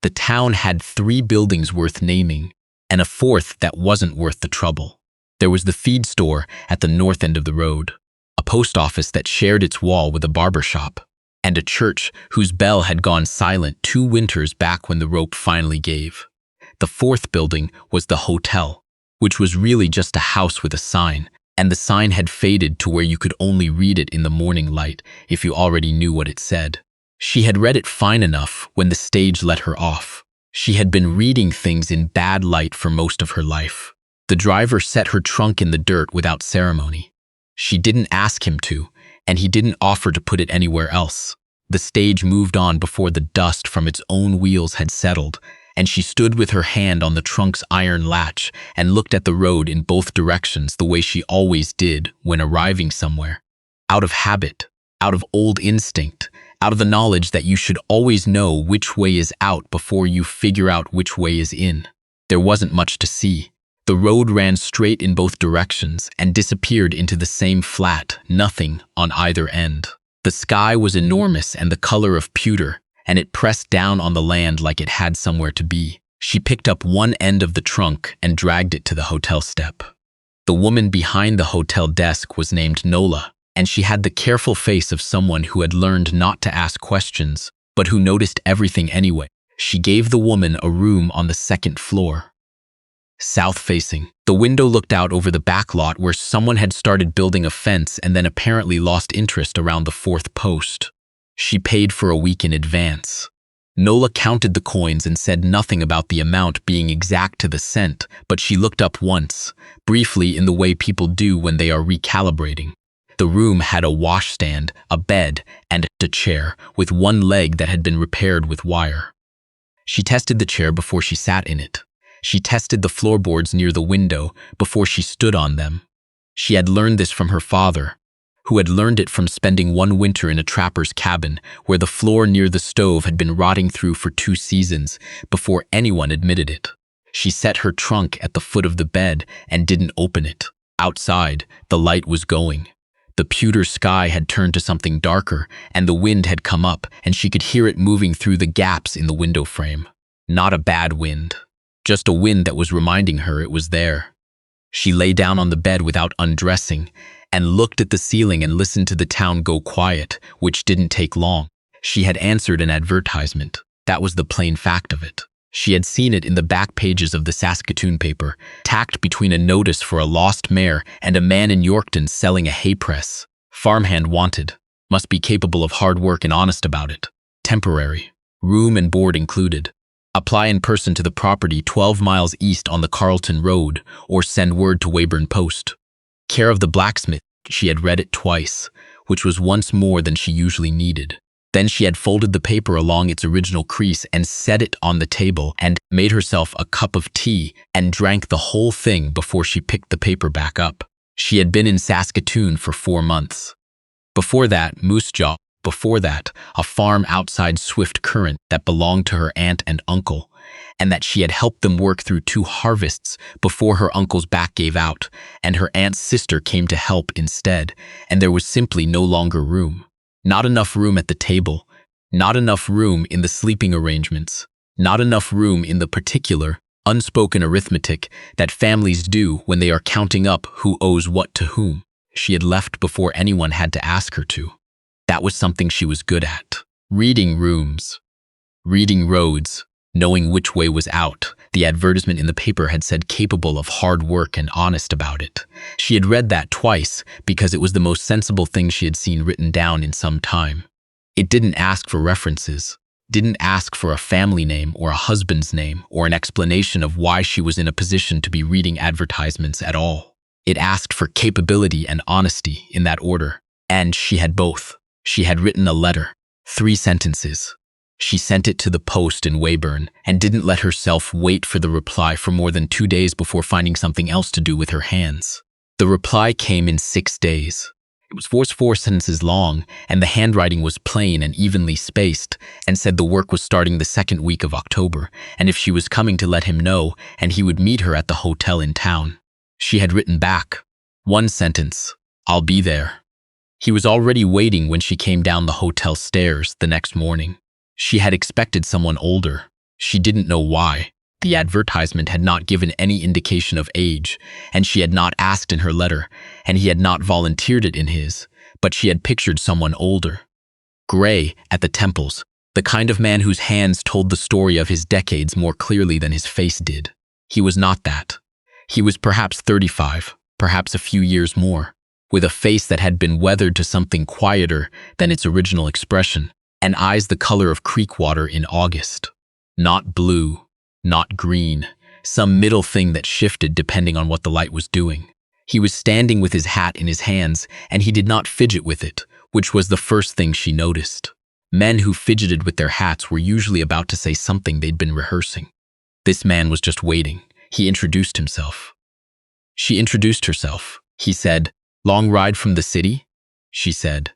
The town had 3 buildings worth naming, and a 4th that wasn't worth the trouble. There was the feed store at the north end of the road, a post office that shared its wall with a barber shop, and a church whose bell had gone silent 2 winters back when the rope finally gave. The 4th building was the hotel, which was really just a house with a sign, and the sign had faded to where you could only read it in the morning light if you already knew what it said. She had read it fine enough when the stage let her off. She had been reading things in bad light for most of her life. The driver set her trunk in the dirt without ceremony. She didn't ask him to, and he didn't offer to put it anywhere else. The stage moved on before the dust from its own wheels had settled, and she stood with her hand on the trunk's iron latch and looked at the road in both directions the way she always did when arriving somewhere. Out of habit, out of old instinct, out of the knowledge that you should always know which way is out before you figure out which way is in. There wasn't much to see. The road ran straight in both directions and disappeared into the same flat, nothing on either end. The sky was enormous and the color of pewter, and it pressed down on the land like it had somewhere to be. She picked up one end of the trunk and dragged it to the hotel step. The woman behind the hotel desk was named Nola, and she had the careful face of someone who had learned not to ask questions, but who noticed everything anyway. She gave the woman a room on the 2nd floor. South-facing. The window looked out over the back lot where someone had started building a fence and then apparently lost interest around the 4th post. She paid for a week in advance. Nola counted the coins and said nothing about the amount being exact to the cent, but she looked up once, briefly in the way people do when they are recalibrating. The room had a washstand, a bed, and a chair with one leg that had been repaired with wire. She tested the chair before she sat in it. She tested the floorboards near the window before she stood on them. She had learned this from her father, who had learned it from spending one winter in a trapper's cabin where the floor near the stove had been rotting through for 2 seasons before anyone admitted it. She set her trunk at the foot of the bed and didn't open it. Outside, the light was going. The pewter sky had turned to something darker, and the wind had come up, and she could hear it moving through the gaps in the window frame. Not a bad wind, just a wind that was reminding her it was there. She lay down on the bed without undressing, and looked at the ceiling and listened to the town go quiet, which didn't take long. She had answered an advertisement. That was the plain fact of it. She had seen it in the back pages of the Saskatoon paper, tacked between a notice for a lost mare and a man in Yorkton selling a hay press. Farmhand wanted. Must be capable of hard work and honest about it. Temporary. Room and board included. Apply in person to the property 12 miles east on the Carleton Road, or send word to Weyburn Post. Care of the blacksmith. She had read it twice, which was once more than she usually needed. Then she had folded the paper along its original crease and set it on the table and made herself a cup of tea and drank the whole thing before she picked the paper back up. She had been in Saskatoon for 4 months. Before that, Moose Jaw. Before that, a farm outside Swift Current that belonged to her aunt and uncle, and that she had helped them work through 2 harvests before her uncle's back gave out, and her aunt's sister came to help instead, and there was simply no longer room. Not enough room at the table, not enough room in the sleeping arrangements, not enough room in the particular, unspoken arithmetic that families do when they are counting up who owes what to whom. She had left before anyone had to ask her to. That was something she was good at. Reading rooms, reading roads, knowing which way was out. The advertisement in the paper had said capable of hard work and honest about it. She had read that twice because it was the most sensible thing she had seen written down in some time. It didn't ask for references, didn't ask for a family name or a husband's name or an explanation of why she was in a position to be reading advertisements at all. It asked for capability and honesty in that order, and she had both. She had written a letter, 3 sentences. She sent it to the post in Weyburn and didn't let herself wait for the reply for more than 2 days before finding something else to do with her hands. The reply came in 6 days. It was 4 sentences long, and the handwriting was plain and evenly spaced, and said the work was starting the 2nd week of October, and if she was coming to let him know, and he would meet her at the hotel in town. She had written back, 1 sentence, "I'll be there." He was already waiting when she came down the hotel stairs the next morning. She had expected someone older, She didn't know why. The advertisement had not given any indication of age, and she had not asked in her letter, and he had not volunteered it in his, but she had pictured someone older. Gray, at the temples, the kind of man whose hands told the story of his decades more clearly than his face did. He was not that. He was perhaps 35, perhaps a few years more, with a face that had been weathered to something quieter than its original expression, and eyes the color of creek water in August. Not blue, not green, some middle thing that shifted depending on what the light was doing. He was standing with his hat in his hands, and he did not fidget with it, which was the first thing she noticed. Men who fidgeted with their hats were usually about to say something they'd been rehearsing. This man was just waiting. He introduced himself. She introduced herself. He said, "Long ride from the city?" She said.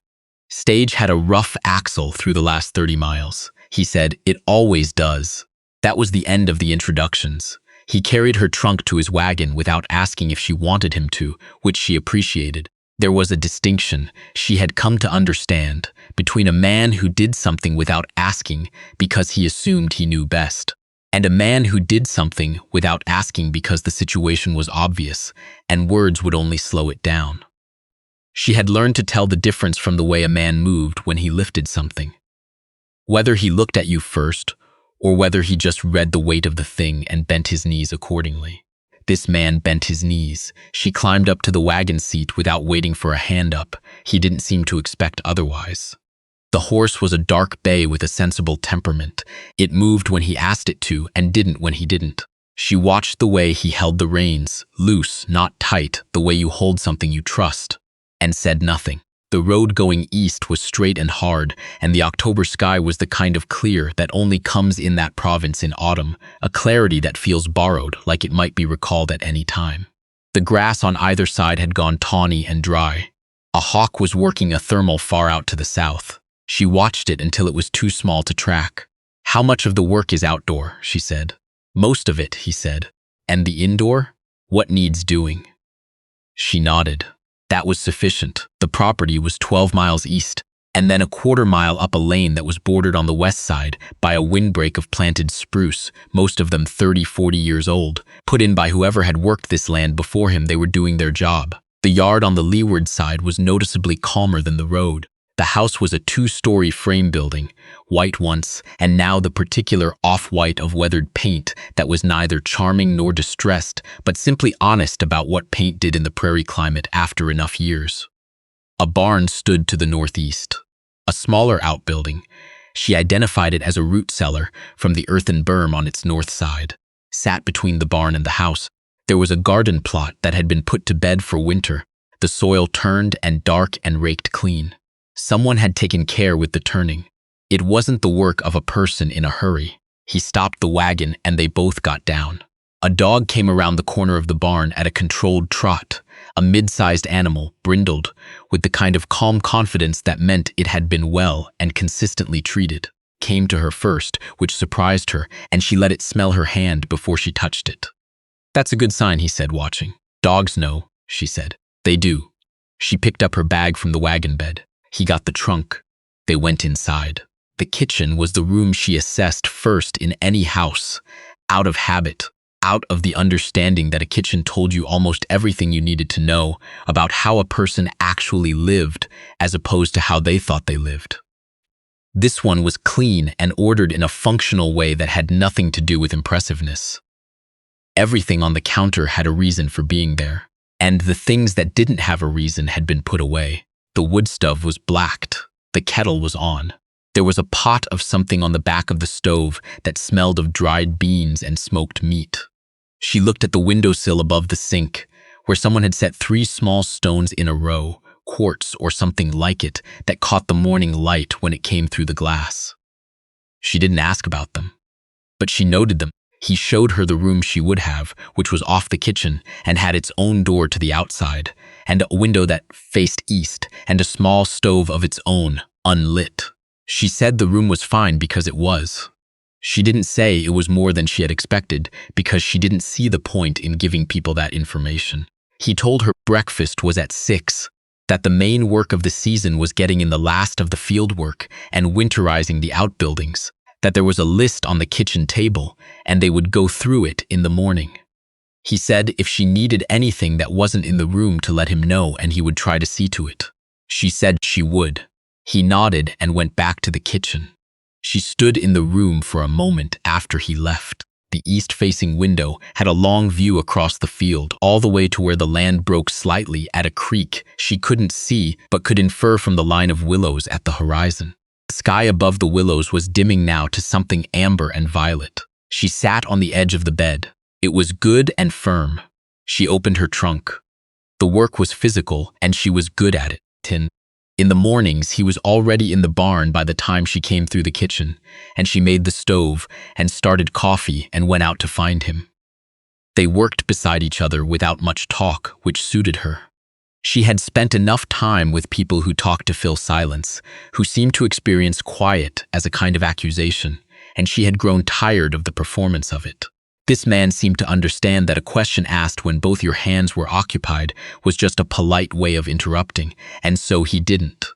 "Stage had a rough axle through the last 30 miles. He said, "It always does." That was the end of the introductions. He carried her trunk to his wagon without asking if she wanted him to, which she appreciated. There was a distinction, she had come to understand, between a man who did something without asking because he assumed he knew best, and a man who did something without asking because the situation was obvious, and words would only slow it down. She had learned to tell the difference from the way a man moved when he lifted something. Whether he looked at you first, or whether he just read the weight of the thing and bent his knees accordingly. This man bent his knees. She climbed up to the wagon seat without waiting for a hand up. He didn't seem to expect otherwise. The horse was a dark bay with a sensible temperament. It moved when he asked it to and didn't when he didn't. She watched the way he held the reins, loose, not tight, the way you hold something you trust, and said nothing. The road going east was straight and hard, and the October sky was the kind of clear that only comes in that province in autumn, a clarity that feels borrowed, like it might be recalled at any time. The grass on either side had gone tawny and dry. A hawk was working a thermal far out to the south. She watched it until it was too small to track. "How much of the work is outdoor?" she said. "Most of it," he said. "And the indoor? What needs doing?" She nodded. That was sufficient. The property was 12 miles east, and then a quarter-mile up a lane that was bordered on the west side by a windbreak of planted spruce, most of them 30-40 years old, put in by whoever had worked this land before him. They were doing their job. The yard on the leeward side was noticeably calmer than the road. The house was a 2-story frame building, white once, and now the particular off-white of weathered paint that was neither charming nor distressed, but simply honest about what paint did in the prairie climate after enough years. A barn stood to the northeast. A smaller outbuilding. She identified it as a root cellar from the earthen berm on its north side. Sat between the barn and the house, there was a garden plot that had been put to bed for winter, the soil turned and dark and raked clean. Someone had taken care with the turning. It wasn't the work of a person in a hurry. He stopped the wagon and they both got down. A dog came around the corner of the barn at a controlled trot, a mid-sized animal, brindled, with the kind of calm confidence that meant it had been well and consistently treated. Came to her first, which surprised her, and she let it smell her hand before she touched it. "That's a good sign," he said, watching. "Dogs know," she said. "They do." She picked up her bag from the wagon bed. He got the trunk. They went inside. The kitchen was the room she assessed first in any house, out of habit, out of the understanding that a kitchen told you almost everything you needed to know about how a person actually lived as opposed to how they thought they lived. This one was clean and ordered in a functional way that had nothing to do with impressiveness. Everything on the counter had a reason for being there, and the things that didn't have a reason had been put away. The wood stove was blacked. The kettle was on. There was a pot of something on the back of the stove that smelled of dried beans and smoked meat. She looked at the windowsill above the sink, where someone had set 3 small stones in a row, quartz or something like it, that caught the morning light when it came through the glass. She didn't ask about them, but she noted them. He showed her the room she would have, which was off the kitchen and had its own door to the outside, and a window that faced east, and a small stove of its own, unlit. She said the room was fine because it was. She didn't say it was more than she had expected because she didn't see the point in giving people that information. He told her breakfast was at 6, that the main work of the season was getting in the last of the field work and winterizing the outbuildings, that there was a list on the kitchen table and they would go through it in the morning. He said if she needed anything that wasn't in the room to let him know and he would try to see to it. She said she would. He nodded and went back to the kitchen. She stood in the room for a moment after he left. The east-facing window had a long view across the field, all the way to where the land broke slightly at a creek she couldn't see but could infer from the line of willows at the horizon. The sky above the willows was dimming now to something amber and violet. She sat on the edge of the bed. It was good and firm. She opened her trunk. The work was physical, and she was good at it. In the mornings, he was already in the barn by the time she came through the kitchen, and she made the stove and started coffee and went out to find him. They worked beside each other without much talk, which suited her. She had spent enough time with people who talked to fill silence, who seemed to experience quiet as a kind of accusation, and she had grown tired of the performance of it. This man seemed to understand that a question asked when both your hands were occupied was just a polite way of interrupting, and so he didn't.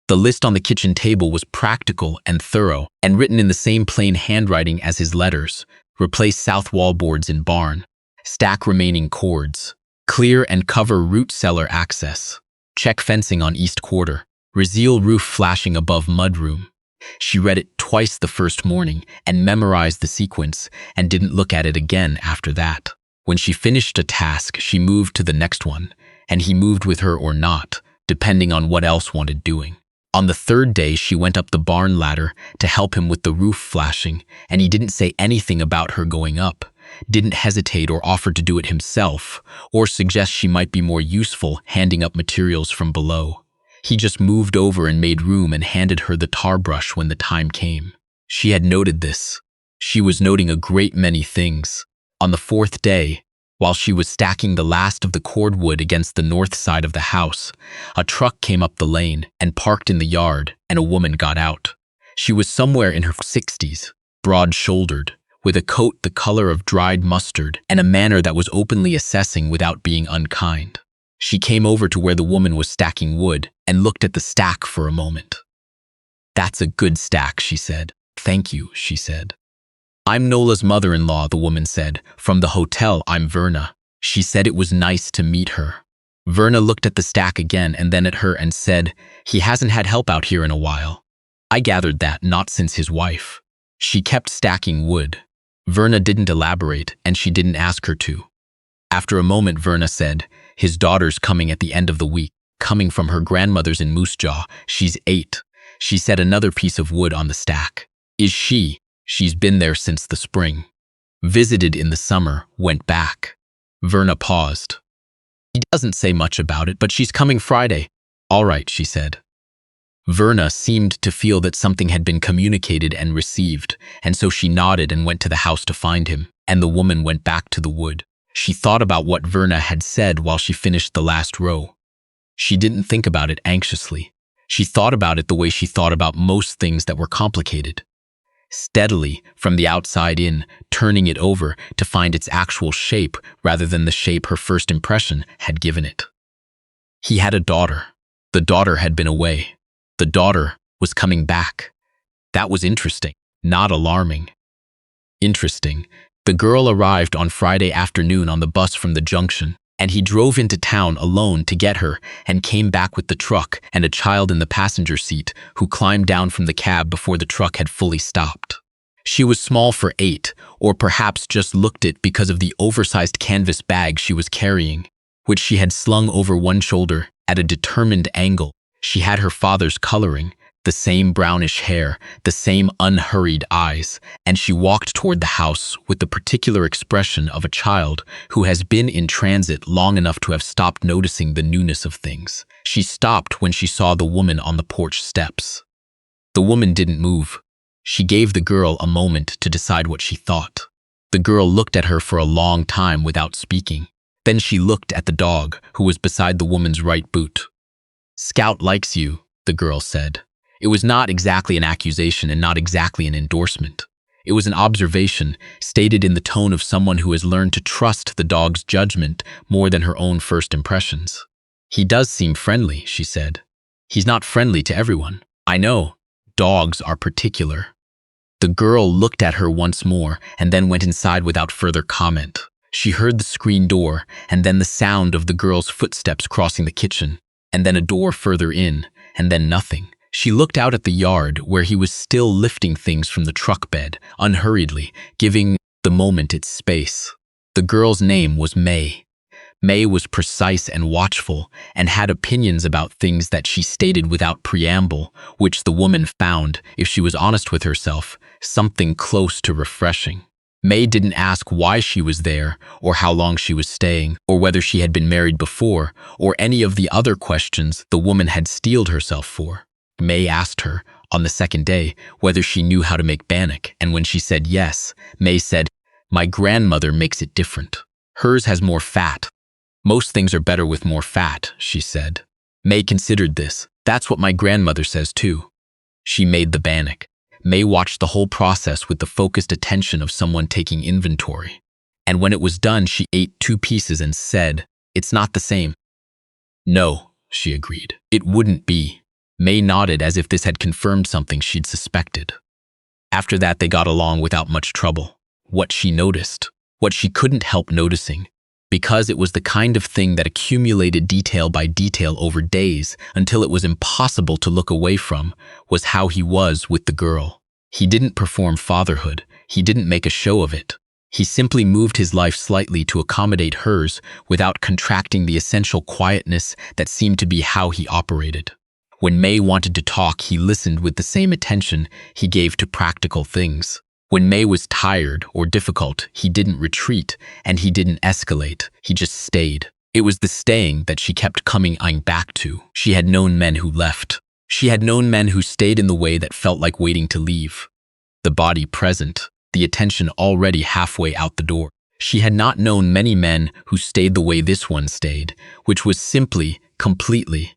The list on the kitchen table was practical and thorough, and written in the same plain handwriting as his letters. Replace south wall boards in barn. Stack remaining cords. Clear and cover root cellar access. Check fencing on east quarter. Reseal roof flashing above mudroom. She read it twice the first morning and memorized the sequence and didn't look at it again after that. When she finished a task, she moved to the next one, and he moved with her or not, depending on what else wanted doing. On the third day, she went up the barn ladder to help him with the roof flashing, and he didn't say anything about her going up, didn't hesitate or offer to do it himself, or suggest she might be more useful handing up materials from below. He just moved over and made room and handed her the tar brush when the time came. She had noted this. She was noting a great many things. On the fourth day, while she was stacking the last of the cordwood against the north side of the house, a truck came up the lane and parked in the yard, and a woman got out. She was somewhere in her 60s, broad-shouldered, with a coat the color of dried mustard and a manner that was openly assessing without being unkind. She came over to where the woman was stacking wood and looked at the stack for a moment. "That's a good stack," she said. "Thank you," she said. "I'm Nola's mother-in-law," the woman said. "From the hotel, I'm Verna." She said it was nice to meet her. Verna looked at the stack again and then at her and said, "He hasn't had help out here in a while." I gathered that, not since his wife. She kept stacking wood. Verna didn't elaborate, and she didn't ask her to. After a moment, Verna said, "His daughter's coming at the end of the week, coming from her grandmother's in Moose Jaw. She's 8. She set another piece of wood on the stack. "Is she? She's been there since the spring. Visited in the summer, went back." Verna paused. "He doesn't say much about it, but she's coming Friday." "All right," she said. Verna seemed to feel that something had been communicated and received, and so she nodded and went to the house to find him, and the woman went back to the wood. She thought about what Verna had said while she finished the last row. She didn't think about it anxiously. She thought about it the way she thought about most things that were complicated. Steadily, from the outside in, turning it over to find its actual shape rather than the shape her first impression had given it. He had a daughter. The daughter had been away. The daughter was coming back. That was interesting, not alarming. Interesting. The girl arrived on Friday afternoon on the bus from the junction, and he drove into town alone to get her and came back with the truck and a child in the passenger seat who climbed down from the cab before the truck had fully stopped. She was small for 8, or perhaps just looked it because of the oversized canvas bag she was carrying, which she had slung over one shoulder at a determined angle. She had her father's coloring, the same brownish hair, the same unhurried eyes, and she walked toward the house with the particular expression of a child who has been in transit long enough to have stopped noticing the newness of things. She stopped when she saw the woman on the porch steps. The woman didn't move. She gave the girl a moment to decide what she thought. The girl looked at her for a long time without speaking. Then she looked at the dog, who was beside the woman's right boot. "Scout likes you," the girl said. It was not exactly an accusation and not exactly an endorsement. It was an observation, stated in the tone of someone who has learned to trust the dog's judgment more than her own first impressions. "He does seem friendly," she said. "He's not friendly to everyone. I know. Dogs are particular." The girl looked at her once more and then went inside without further comment. She heard the screen door and then the sound of the girl's footsteps crossing the kitchen, and then a door further in, and then nothing. She looked out at the yard where he was still lifting things from the truck bed, unhurriedly, giving the moment its space. The girl's name was May. May was precise and watchful, and had opinions about things that she stated without preamble, which the woman found, if she was honest with herself, something close to refreshing. May didn't ask why she was there, or how long she was staying, or whether she had been married before, or any of the other questions the woman had steeled herself for. May asked her, on the second day, whether she knew how to make bannock, and when she said yes, May said, "My grandmother makes it different. Hers has more fat." "Most things are better with more fat," she said. May considered this. "That's what my grandmother says too." She made the bannock. May watched the whole process with the focused attention of someone taking inventory. And when it was done, she ate 2 pieces and said, "It's not the same." "No," she agreed. "It wouldn't be." May nodded as if this had confirmed something she'd suspected. After that, they got along without much trouble. What she noticed, what she couldn't help noticing, because it was the kind of thing that accumulated detail by detail over days until it was impossible to look away from, was how he was with the girl. He didn't perform fatherhood. He didn't make a show of it. He simply moved his life slightly to accommodate hers without contracting the essential quietness that seemed to be how he operated. When May wanted to talk, he listened with the same attention he gave to practical things. When May was tired or difficult, he didn't retreat and he didn't escalate. He just stayed. It was the staying that she kept coming back to. She had known men who left. She had known men who stayed in the way that felt like waiting to leave. The body present, the attention already halfway out the door. She had not known many men who stayed the way this one stayed, which was simply, completely,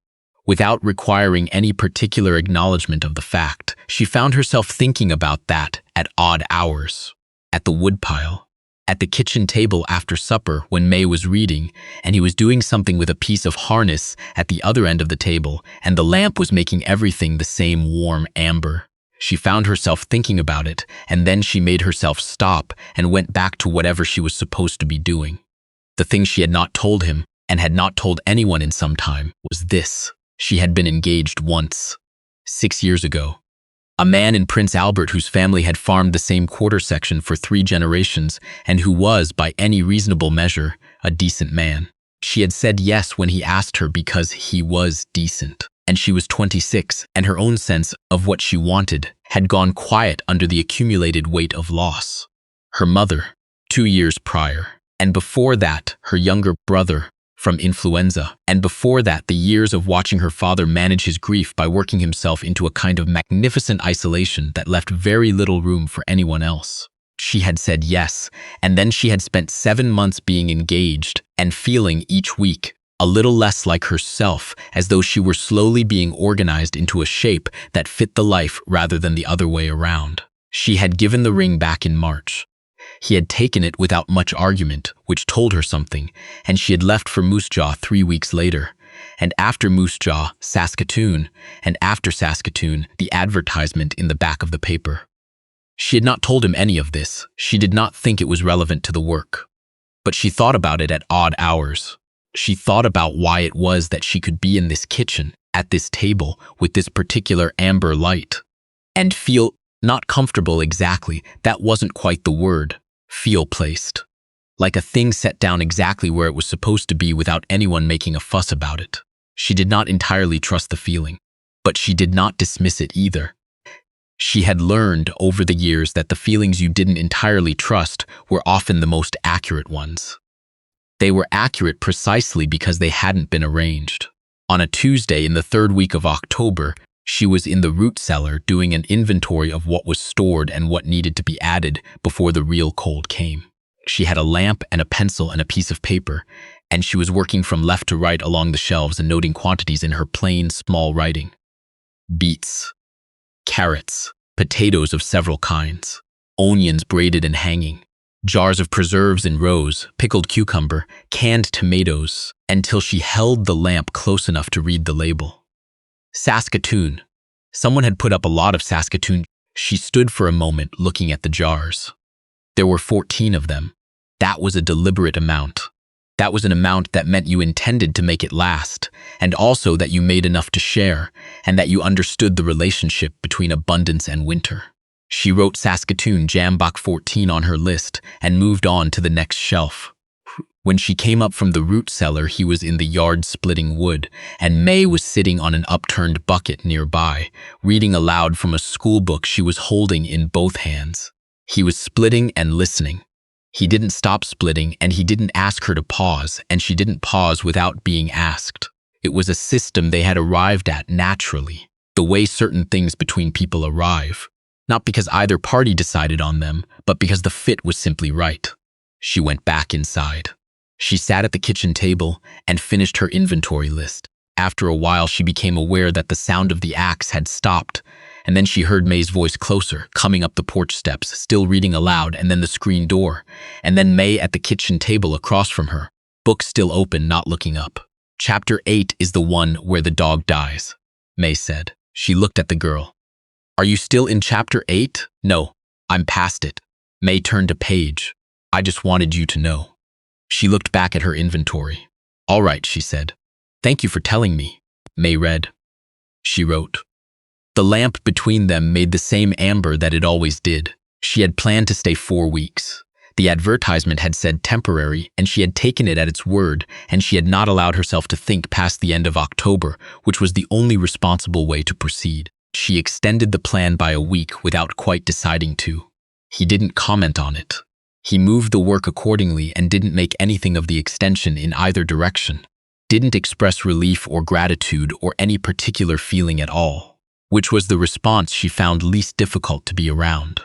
without requiring any particular acknowledgement of the fact. She found herself thinking about that at odd hours, at the woodpile, at the kitchen table after supper when May was reading, and he was doing something with a piece of harness at the other end of the table, and the lamp was making everything the same warm amber. She found herself thinking about it, and then she made herself stop and went back to whatever she was supposed to be doing. The thing she had not told him, and had not told anyone in some time, was this. She had been engaged once, 6 years ago. A man in Prince Albert whose family had farmed the same quarter section for 3 generations and who was, by any reasonable measure, a decent man. She had said yes when he asked her because he was decent. And she was 26, and her own sense of what she wanted had gone quiet under the accumulated weight of loss. Her mother, 2 years prior, and before that, her younger brother, from influenza, and before that the years of watching her father manage his grief by working himself into a kind of magnificent isolation that left very little room for anyone else. She had said yes, and then she had spent 7 months being engaged and feeling each week a little less like herself, as though she were slowly being organized into a shape that fit the life rather than the other way around. She had given the ring back in March. He had taken it without much argument, which told her something, and she had left for Moose Jaw 3 weeks later. And after Moose Jaw, Saskatoon, and after Saskatoon, the advertisement in the back of the paper. She had not told him any of this. She did not think it was relevant to the work. But she thought about it at odd hours. She thought about why it was that she could be in this kitchen, at this table, with this particular amber light, and feel not comfortable exactly. That wasn't quite the word. Feel placed. Like a thing set down exactly where it was supposed to be without anyone making a fuss about it. She did not entirely trust the feeling, but she did not dismiss it either. She had learned over the years that the feelings you didn't entirely trust were often the most accurate ones. They were accurate precisely because they hadn't been arranged. On a Tuesday in the 3rd week of October, she was in the root cellar doing an inventory of what was stored and what needed to be added before the real cold came. She had a lamp and a pencil and a piece of paper, and she was working from left to right along the shelves and noting quantities in her plain, small writing. Beets, carrots, potatoes of several kinds, onions braided and hanging, jars of preserves in rows, pickled cucumber, canned tomatoes, until she held the lamp close enough to read the label. Saskatoon. Someone had put up a lot of Saskatoon. She stood for a moment looking at the jars. There were 14 of them. That was a deliberate amount. That was an amount that meant you intended to make it last, and also that you made enough to share, and that you understood the relationship between abundance and winter. She wrote Saskatoon Jambok 14 on her list and moved on to the next shelf. When she came up from the root cellar, he was in the yard splitting wood, and May was sitting on an upturned bucket nearby, reading aloud from a school book she was holding in both hands. He was splitting and listening. He didn't stop splitting, and he didn't ask her to pause, and she didn't pause without being asked. It was a system they had arrived at naturally, the way certain things between people arrive, not because either party decided on them, but because the fit was simply right. She went back inside. She sat at the kitchen table and finished her inventory list. After a while, she became aware that the sound of the axe had stopped, and then she heard May's voice closer, coming up the porch steps, still reading aloud, and then the screen door, and then May at the kitchen table across from her, book still open, not looking up. Chapter 8 is the one where the dog dies, May said. She looked at the girl. Are you still in Chapter 8? No, I'm past it. May turned a page. I just wanted you to know. She looked back at her inventory. All right, she said. Thank you for telling me. May read. She wrote. The lamp between them made the same amber that it always did. She had planned to stay 4 weeks. The advertisement had said temporary, and she had taken it at its word, and she had not allowed herself to think past the end of October, which was the only responsible way to proceed. She extended the plan by a week without quite deciding to. He didn't comment on it. He moved the work accordingly and didn't make anything of the extension in either direction. Didn't express relief or gratitude or any particular feeling at all, which was the response she found least difficult to be around.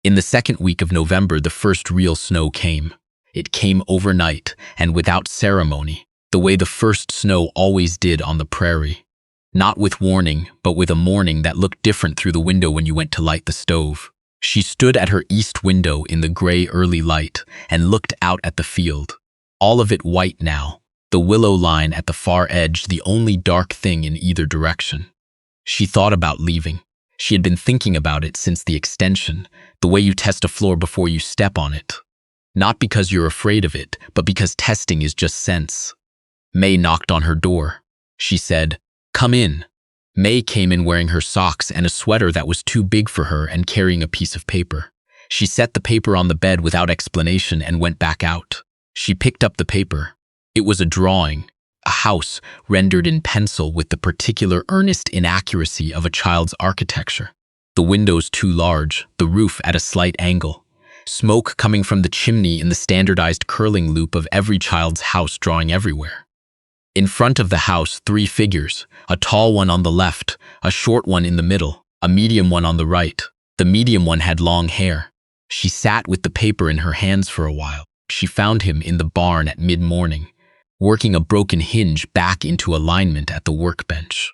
In the second week of November, the first real snow came. It came overnight and without ceremony, the way the first snow always did on the prairie. Not with warning, but with a morning that looked different through the window when you went to light the stove. She stood at her east window in the gray early light and looked out at the field. All of it white now, the willow line at the far edge the only dark thing in either direction. She thought about leaving. She had been thinking about it since the extension, the way you test a floor before you step on it. Not because you're afraid of it, but because testing is just sense. May knocked on her door. She said, "Come in." May came in wearing her socks and a sweater that was too big for her and carrying a piece of paper. She set the paper on the bed without explanation and went back out. She picked up the paper. It was a drawing, a house rendered in pencil with the particular earnest inaccuracy of a child's architecture. The windows too large, the roof at a slight angle, smoke coming from the chimney in the standardized curling loop of every child's house drawing everywhere. In front of the house, 3 figures, a tall one on the left, a short one in the middle, a medium one on the right. The medium one had long hair. She sat with the paper in her hands for a while. She found him in the barn at mid-morning, working a broken hinge back into alignment at the workbench.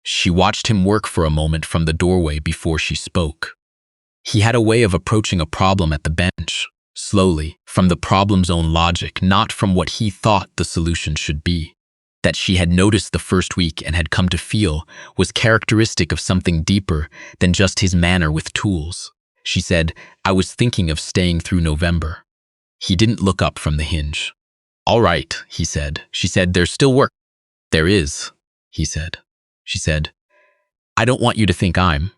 She watched him work for a moment from the doorway before she spoke. He had a way of approaching a problem at the bench, slowly, from the problem's own logic, not from what he thought the solution should be. That she had noticed the first week and had come to feel was characteristic of something deeper than just his manner with tools. She said, "I was thinking of staying through November." He didn't look up from the hinge. "All right," he said. She said, "There's still work." "There is," he said. She said, "I don't want you to think I'm."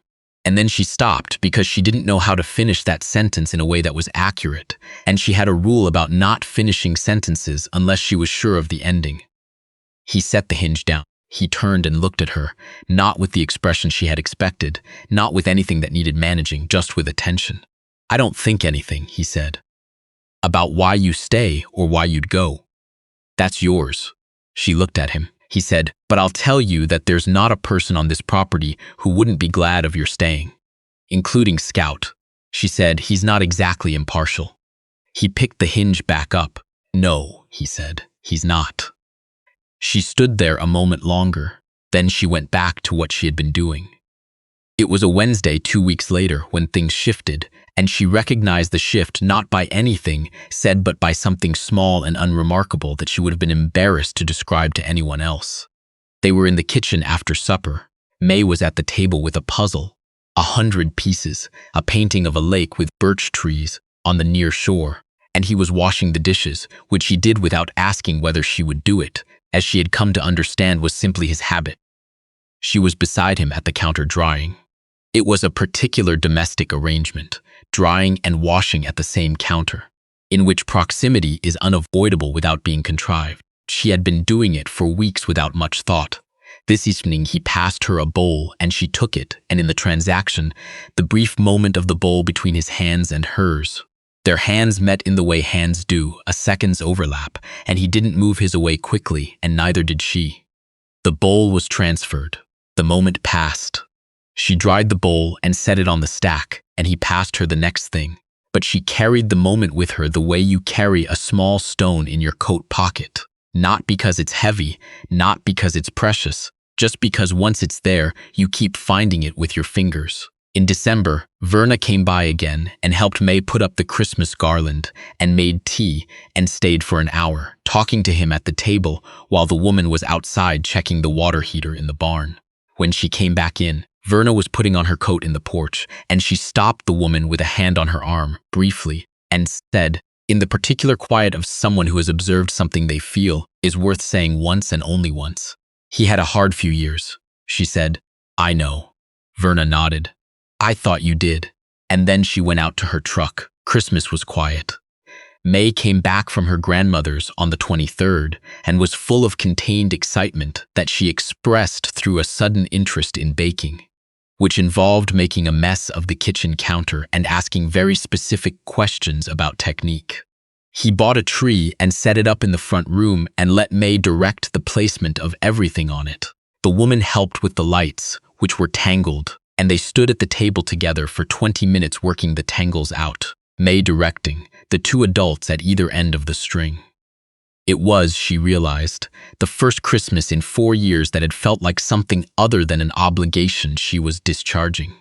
And then she stopped because she didn't know how to finish that sentence in a way that was accurate, and she had a rule about not finishing sentences unless she was sure of the ending. He set the hinge down. He turned and looked at her, not with the expression she had expected, not with anything that needed managing, just with attention. "I don't think anything," he said, "about why you stay or why you'd go. That's yours." She looked at him. He said, "But I'll tell you that there's not a person on this property who wouldn't be glad of your staying, including Scout." She said, "He's not exactly impartial." He picked the hinge back up. "No," he said, "he's not." She stood there a moment longer. Then she went back to what she had been doing. It was a Wednesday 2 weeks later when things shifted, and she recognized the shift not by anything said but by something small and unremarkable that she would have been embarrassed to describe to anyone else. They were in the kitchen after supper. May was at the table with a puzzle. 100 pieces, a painting of a lake with birch trees on the near shore, and he was washing the dishes, which he did without asking whether she would do it, as she had come to understand was simply his habit. She was beside him at the counter drying. It was a particular domestic arrangement, drying and washing at the same counter, in which proximity is unavoidable without being contrived. She had been doing it for weeks without much thought. This evening he passed her a bowl and she took it, and in the transaction, the brief moment of the bowl between his hands and hers, their hands met in the way hands do, a second's overlap, and he didn't move his away quickly, and neither did she. The bowl was transferred. The moment passed. She dried the bowl and set it on the stack, and he passed her the next thing. But she carried the moment with her the way you carry a small stone in your coat pocket. Not because it's heavy, not because it's precious, just because once it's there, you keep finding it with your fingers. In December, Verna came by again and helped May put up the Christmas garland and made tea and stayed for an hour, talking to him at the table while the woman was outside checking the water heater in the barn. When she came back in, Verna was putting on her coat in the porch, and she stopped the woman with a hand on her arm, briefly, and said, in the particular quiet of someone who has observed something they feel is worth saying once and only once. He had a hard few years. She said, I know. Verna nodded. I thought you did. And then she went out to her truck. Christmas was quiet. May came back from her grandmother's on the 23rd and was full of contained excitement that she expressed through a sudden interest in baking, which involved making a mess of the kitchen counter and asking very specific questions about technique. He bought a tree and set it up in the front room and let May direct the placement of everything on it. The woman helped with the lights, which were tangled, and they stood at the table together for 20 minutes working the tangles out, May directing, the two adults at either end of the string. It was, she realized, the first Christmas in 4 years that had felt like something other than an obligation she was discharging.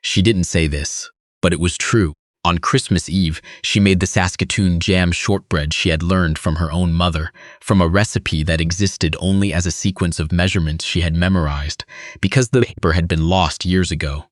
She didn't say this, but it was true. On Christmas Eve, she made the Saskatoon jam shortbread she had learned from her own mother, from a recipe that existed only as a sequence of measurements she had memorized, because the paper had been lost years ago.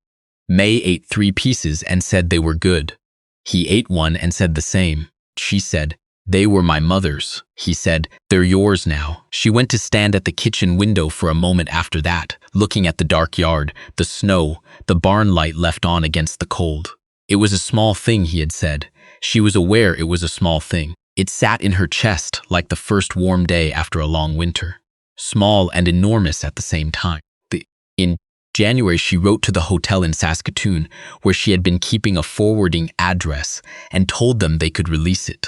May ate 3 pieces and said they were good. He ate one and said the same. She said, They were my mother's. He said, They're yours now. She went to stand at the kitchen window for a moment after that, looking at the dark yard, the snow, the barn light left on against the cold. It was a small thing, he had said. She was aware it was a small thing. It sat in her chest like the first warm day after a long winter. Small and enormous at the same time. In January, she wrote to the hotel in Saskatoon, where she had been keeping a forwarding address, and told them they could release it.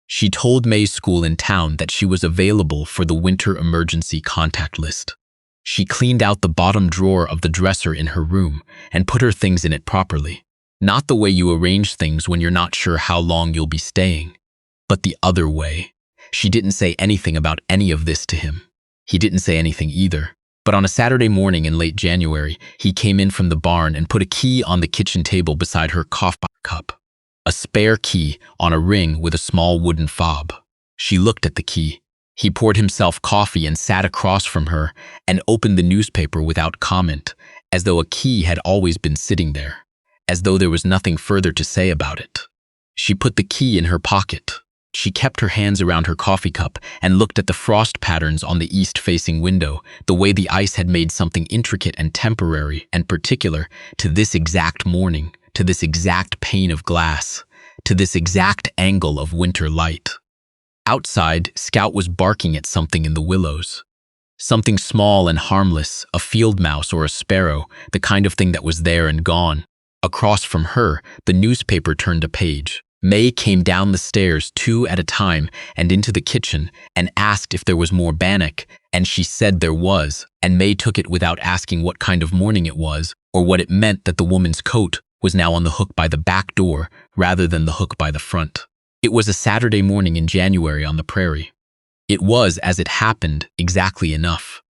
She told May's school in town that she was available for the winter emergency contact list. She cleaned out the bottom drawer of the dresser in her room and put her things in it properly. Not the way you arrange things when you're not sure how long you'll be staying, but the other way. She didn't say anything about any of this to him. He didn't say anything either. But on a Saturday morning in late January, he came in from the barn and put a key on the kitchen table beside her coffee cup. A spare key on a ring with a small wooden fob. She looked at the key. He poured himself coffee and sat across from her and opened the newspaper without comment, as though a key had always been sitting there, as though there was nothing further to say about it. She put the key in her pocket. She kept her hands around her coffee cup and looked at the frost patterns on the east-facing window, the way the ice had made something intricate and temporary and particular to this exact morning, to this exact pane of glass, to this exact angle of winter light. Outside, Scout was barking at something in the willows. Something small and harmless, a field mouse or a sparrow, the kind of thing that was there and gone. Across from her, the newspaper turned a page. May came down the stairs 2 at a time and into the kitchen and asked if there was more bannock, and she said there was, and May took it without asking what kind of morning it was or what it meant that the woman's coat was now on the hook by the back door rather than the hook by the front. It was a Saturday morning in January on the prairie. It was, as it happened, exactly enough.